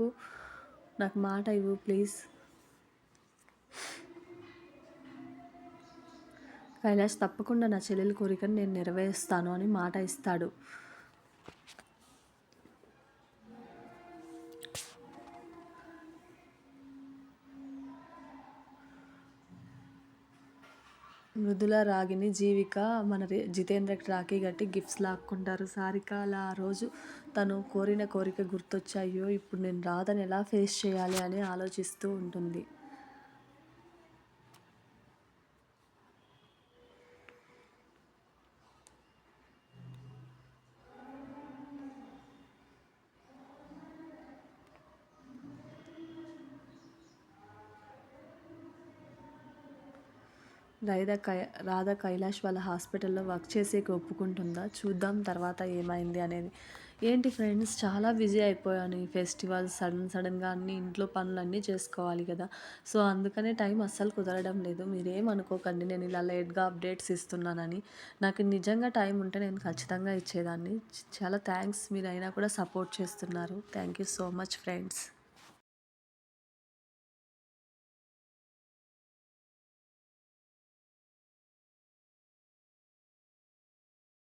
చెప్పు, నాకు మాట ఇవ్వు ప్లీజ్. కైలాష్ తప్పకుండా నా చెల్లెలి కోరికను నేను నెరవేరుస్తాను అని మాట ఇస్తాడు. మృదుల, రాగిని, జీవిక మన జితేంద్రకి రాఖీ కట్టి గిఫ్ట్స్ లాక్కుంటారు. సారిక అలా ఆ రోజు తను కోరిన కోరిక గుర్తొచ్చి అయ్యో ఇప్పుడు నేను రాధని ఎలా ఫేస్ చేయాలి అని ఆలోచిస్తూ ఉంటుంది. రాధ కైలాష్ వాళ్ళ హాస్పిటల్లో వర్క్ చేసేకి ఒప్పుకుంటుందా చూద్దాం తర్వాత ఏమైంది అనేది. ఏంటి ఫ్రెండ్స్, చాలా బిజీ అయిపోయాను. ఈ ఫెస్టివల్ సడన్గా అన్ని ఇంట్లో పనులన్నీ చేసుకోవాలి కదా, సో అందుకనే టైం అస్సలు కుదరడం లేదు. మీరేమనుకోకండి నేను ఇలా లేట్గా అప్డేట్స్ ఇస్తున్నానని. నాకు నిజంగా టైం ఉంటే నేను ఖచ్చితంగా ఇచ్చేదాన్ని. చాలా థ్యాంక్స్, మీరు అయినా కూడా సపోర్ట్ చేస్తున్నారు. Thank you so much friends.